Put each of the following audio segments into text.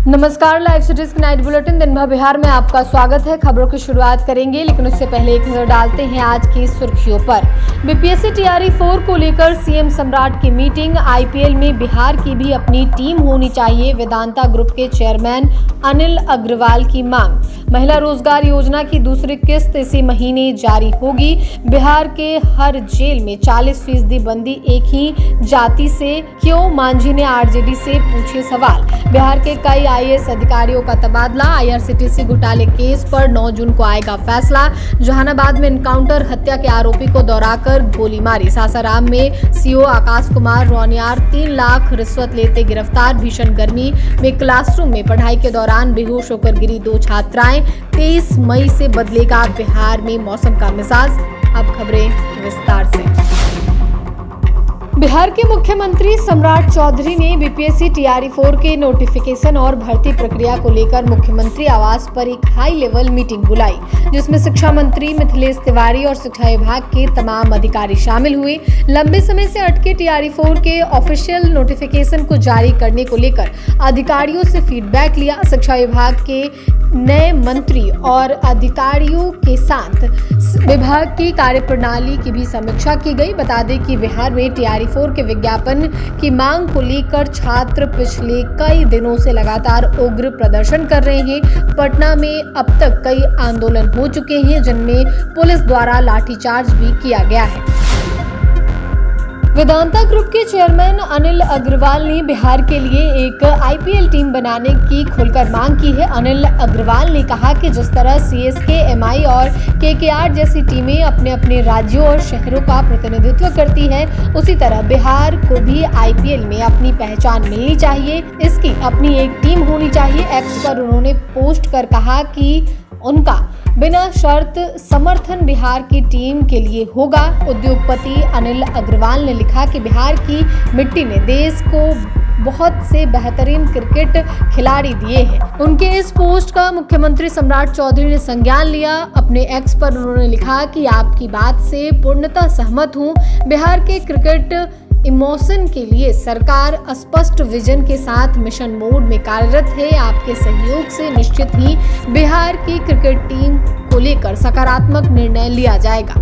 नमस्कार, live cities की night bulletin दिन भर बिहार में आपका स्वागत है। खबरों की शुरुआत करेंगे, लेकिन उससे पहले एक नजर डालते हैं आज की सुर्खियों पर। बीपीएससी टीआरई 4 को लेकर सीएम सम्राट की मीटिंग। आईपीएल में बिहार की भी अपनी टीम होनी चाहिए, वेदांता ग्रुप के चेयरमैन अनिल अग्रवाल की मांग। महिला रोजगार योजना की दूसरी किस्त इसी महीने जारी होगी। बिहार के हर जेल में 40% बंदी एक ही जाति से क्यों? मांझी ने आरजेडी से पूछे सवाल। बिहार के कई आईएएस अधिकारियों का तबादला। आईआरसीटीसी घोटाले केस पर 9 जून को आएगा फैसला। जहानाबाद में एनकाउंटर, हत्या के आरोपी को दौड़ाकर गोली मारी। सासाराम में सीओ आकाश कुमार रोनियार 3 लाख रिश्वत लेते गिरफ्तार। भीषण गर्मी में क्लासरूम में पढ़ाई के दौरान बेहोश होकर गिरी 2 छात्राएं। 23 मई से बदलेगा बिहार में मौसम का मिजाज। अब खबरें विस्तार से। बिहार के मुख्यमंत्री सम्राट चौधरी ने बीपीएससी टीआरई 4 के नोटिफिकेशन और भर्ती प्रक्रिया को लेकर मुख्यमंत्री आवास पर एक हाई लेवल मीटिंग बुलाई, जिसमें शिक्षा मंत्री मिथिलेश तिवारी और शिक्षा विभाग के तमाम अधिकारी शामिल हुए। लंबे समय से अटके टीआरई 4 के ऑफिशियल नोटिफिकेशन को जारी करने को लेकर अधिकारियों से फीडबैक लिया। शिक्षा विभाग के नए मंत्री और अधिकारियों के साथ विभाग की कार्यप्रणाली की भी समीक्षा की गई। बता दें कि बिहार में टीआरई 4 के विज्ञापन की मांग को लेकर छात्र पिछले कई दिनों से लगातार उग्र प्रदर्शन कर रहे हैं। पटना में अब तक कई आंदोलन हो चुके हैं, जिनमें पुलिस द्वारा लाठीचार्ज भी किया गया है। वेदांता ग्रुप के चेयरमैन अनिल अग्रवाल ने बिहार के लिए एक आईपीएल टीम बनाने की खुलकर मांग की है। अनिल अग्रवाल ने कहा कि जिस तरह सीएसके, एमआई और केकेआर जैसी टीमें अपने अपने राज्यों और शहरों का प्रतिनिधित्व करती है, उसी तरह बिहार को भी आईपीएल में अपनी पहचान मिलनी चाहिए। इसकी अपनी एक टीम होनी चाहिए। एक्स पर उन्होंने पोस्ट कर कहा कि उनका बिना शर्त समर्थन बिहार की टीम के लिए होगा। उद्योगपति अनिल अग्रवाल ने लिखा कि बिहार की मिट्टी ने देश को बहुत से बेहतरीन क्रिकेट खिलाड़ी दिए हैं। उनके इस पोस्ट का मुख्यमंत्री सम्राट चौधरी ने संज्ञान लिया। अपने एक्स पर उन्होंने लिखा कि आपकी बात से पूर्णतः सहमत हूं। बिहार के क्रिकेट इमोशन के लिए सरकार स्पष्ट विजन के साथ मिशन मोड में कार्यरत है। आपके सहयोग से निश्चित ही बिहार की क्रिकेट टीम को लेकर सकारात्मक निर्णय लिया जाएगा।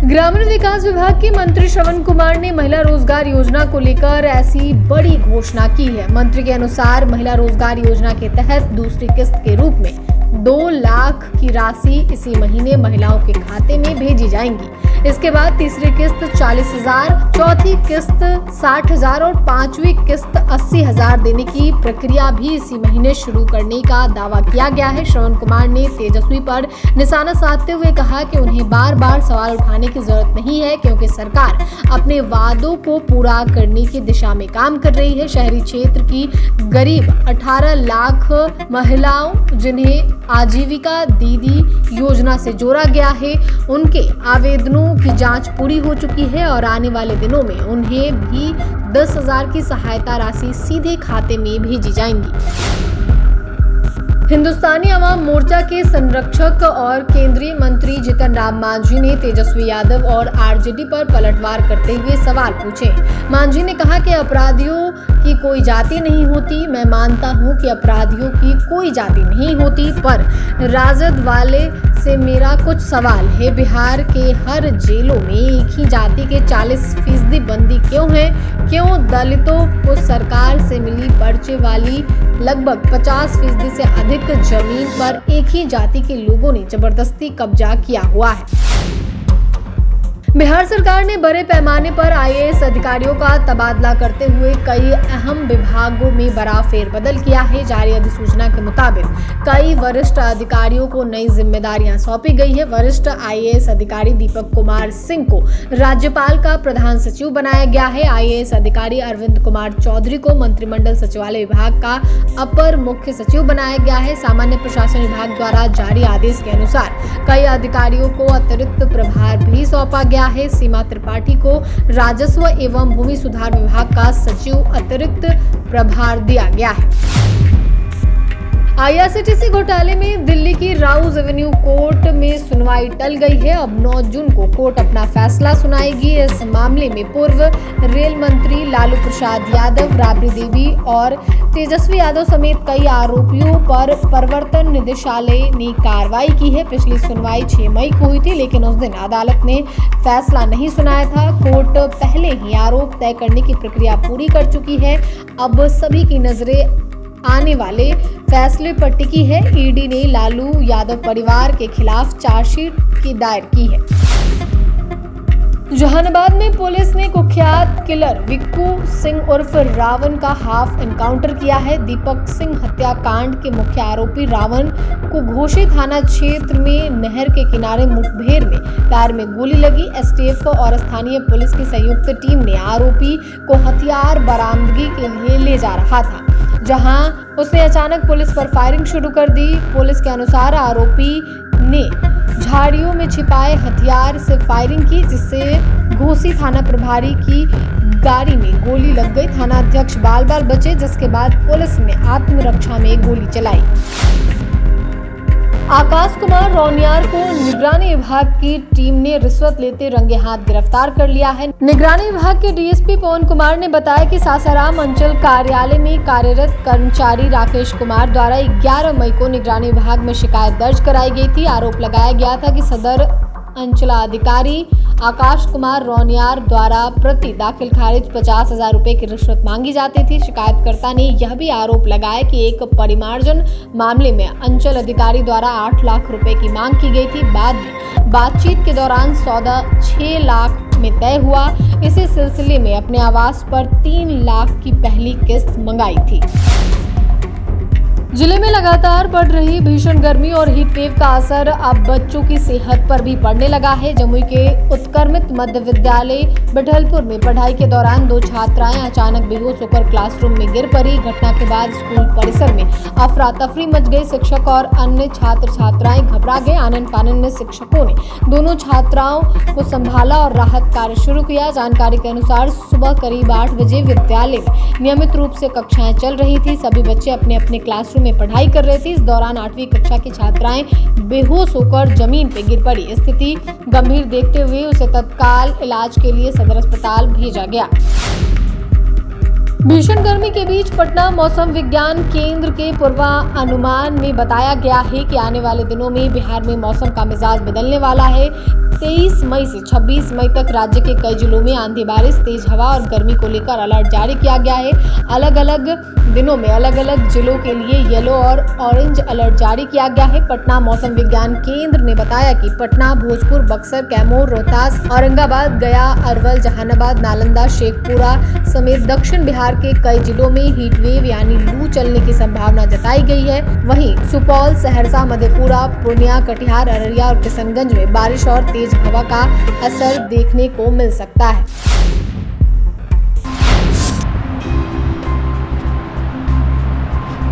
ग्रामीण विकास विभाग के मंत्री श्रवण कुमार ने महिला रोजगार योजना को लेकर ऐसी बड़ी घोषणा की है। मंत्री के अनुसार महिला रोजगार योजना के तहत दूसरी किस्त के रूप में 2 लाख की राशि इसी महीने महिलाओं के खाते में भेजी जाएंगी। इसके बाद तीसरी किस्त 40,000, चौथी किस्त 60,000 और 5वीं किस्त 80,000 देने की प्रक्रिया भी इसी महीने शुरू करने का दावा किया गया है। श्रवण कुमार ने तेजस्वी पर निशाना साधते हुए कहा कि उन्हें बार बार सवाल उठाने की जरूरत नहीं है, क्योंकि सरकार अपने वादों को पूरा करने की दिशा में काम कर रही है। शहरी क्षेत्र की करीब 18 लाख महिलाओं जिन्हें आजीविका दीदी योजना से जोड़ा गया है, उनके आवेदनों की जांच पूरी हो चुकी है और आने वाले दिनों में उन्हें भी 10,000 की सहायता राशि सीधे खाते में भेजी जाएंगी। हिंदुस्तानी अवाम मोर्चा के संरक्षक और केंद्रीय मंत्री जीतन राम मांझी ने तेजस्वी यादव और आरजेडी पर पलटवार करते हुए सवाल पूछे। मांझी ने कहा कि अपराधियों की कोई जाति नहीं होती। मैं मानता हूं कि अपराधियों की कोई जाति नहीं होती, पर राजद वाले से मेरा कुछ सवाल है। बिहार के हर जेलों में एक ही जाति के 40% बंदी क्यों है? क्यों दलितों को सरकार से मिली पर्चे वाली लगभग 50% से अधिक जमीन पर एक ही जाति के लोगों ने जबरदस्ती कब्जा किया हुआ है? बिहार सरकार ने बड़े पैमाने पर आईएएस अधिकारियों का तबादला करते हुए कई अहम विभागों में बड़ा फेरबदल किया है। जारी अधिसूचना के मुताबिक कई वरिष्ठ अधिकारियों को नई जिम्मेदारियां सौंपी गई है। वरिष्ठ आईएएस अधिकारी दीपक कुमार सिंह को राज्यपाल का प्रधान सचिव बनाया गया है। आईएएस अधिकारी अरविंद कुमार चौधरी को मंत्रिमंडल सचिवालय विभाग का अपर मुख्य सचिव बनाया गया है। सामान्य प्रशासन विभाग द्वारा जारी आदेश के अनुसार कई अधिकारियों को अतिरिक्त प्रभार भी सौंपा गया है। सीमा त्रिपाठी को राजस्व एवं भूमि सुधार विभाग का सचिव अतिरिक्त प्रभार दिया गया है। आईआरसीटीसी घोटाले में दिल्ली की राउज एवेन्यू कोर्ट में सुनवाई टल गई है। अब 9 जून को कोर्ट अपना फैसला सुनाएगी। इस मामले में पूर्व रेल मंत्री लालू प्रसाद यादव, राबड़ी देवी और तेजस्वी यादव समेत कई आरोपियों पर प्रवर्तन निदेशालय ने कार्रवाई की है। पिछली सुनवाई 6 मई को हुई थी, लेकिन उस दिन अदालत ने फैसला नहीं सुनाया था। कोर्ट पहले ही आरोप तय करने की प्रक्रिया पूरी कर चुकी है। अब सभी की नजरें आने वाले फैसले पर टिकी है। ईडी ने लालू यादव परिवार के खिलाफ चार्जशीट की दायर की है। जहानाबाद में पुलिस ने कुख्यात किलर विक्कू सिंह उर्फ रावण का हाफ एनकाउंटर किया है। दीपक सिंह हत्याकांड के मुख्य आरोपी रावण को घोषी थाना क्षेत्र में नहर के किनारे मुठभेड़ में पैर में गोली लगी। एसटीएफ और स्थानीय पुलिस की संयुक्त टीम ने आरोपी को हथियार बरामदगी के लिए ले जा रहा था, जहां उसने अचानक पुलिस पर फायरिंग शुरू कर दी। पुलिस के अनुसार आरोपी ने झाड़ियों में छिपाए हथियार से फायरिंग की, जिससे घोसी थाना प्रभारी की गाड़ी में गोली लग गई। थाना अध्यक्ष बाल बाल बचे, जिसके बाद पुलिस ने आत्मरक्षा में गोली चलाई। आकाश कुमार रौनियार को निगरानी विभाग की टीम ने रिश्वत लेते रंगे हाथ गिरफ्तार कर लिया है। निगरानी विभाग के डीएसपी पवन कुमार ने बताया कि सासाराम अंचल कार्यालय में कार्यरत कर्मचारी राकेश कुमार द्वारा 11 मई को निगरानी विभाग में शिकायत दर्ज कराई गई थी। आरोप लगाया गया था कि सदर अंचलाधिकारी आकाश कुमार रौनियार द्वारा प्रति दाखिल खारिज 50,000 रुपए की रिश्वत मांगी जाती थी। शिकायतकर्ता ने यह भी आरोप लगाया कि एक परिमार्जन मामले में अंचल अधिकारी द्वारा 8 लाख रुपए की मांग की गई थी। बाद में बातचीत के दौरान सौदा 6 लाख में तय हुआ। इसी सिलसिले में अपने आवास पर 3 लाख की पहली किस्त मंगाई थी। जिले में लगातार बढ़ रही भीषण गर्मी और हीट वेव का असर अब बच्चों की सेहत पर भी पड़ने लगा है। जमुई के उत्क्रमित मध्य विद्यालय बिठलपुर में पढ़ाई के दौरान 2 छात्राएं अचानक बेहोश होकर क्लासरूम में गिर पड़ी। घटना के बाद स्कूल परिसर में अफरा तफरी मच गई। शिक्षक और अन्य छात्र छात्राएं घबरा गए। आनन फानन में शिक्षकों ने दोनों छात्राओं को संभाला और राहत कार्य शुरू किया। जानकारी के अनुसार सुबह करीब 8 बजे विद्यालय में नियमित रूप से कक्षाएं चल रही थी। सभी बच्चे अपने अपने क्लासरूम में पढ़ाई कर रहे थे। इस दौरान 8वीं कक्षा की छात्राएं बेहोश होकर जमीन पर गिर पड़ी। स्थिति गंभीर देखते हुए उसे तत्काल इलाज के लिए सदर अस्पताल भेजा गया। भीषण गर्मी के बीच पटना मौसम विज्ञान केंद्र के पूर्वानुमान में बताया गया है कि आने वाले दिनों में बिहार में मौसम का मिजाज बदलने वाला है। 23 मई से 26 मई तक राज्य के कई जिलों में आंधी बारिश, तेज हवा और गर्मी को लेकर अलर्ट जारी किया गया है। अलग अलग दिनों में अलग अलग जिलों के लिए येलो और ऑरेंज अलर्ट जारी किया गया है। पटना मौसम विज्ञान केंद्र ने बताया कि पटना, भोजपुर, बक्सर, कैमूर, रोहतास, औरंगाबाद, गया, अरवल, जहानाबाद, नालंदा, शेखपुरा समेत दक्षिण बिहार के कई जिलों में हीट वेव यानी लू चलने की संभावना जताई गई है। वहीं सुपौल, सहरसा, मधेपुरा, पूर्णिया, कटिहार, अररिया और किशनगंज में बारिश और तेज हवा का असर देखने को मिल सकता है।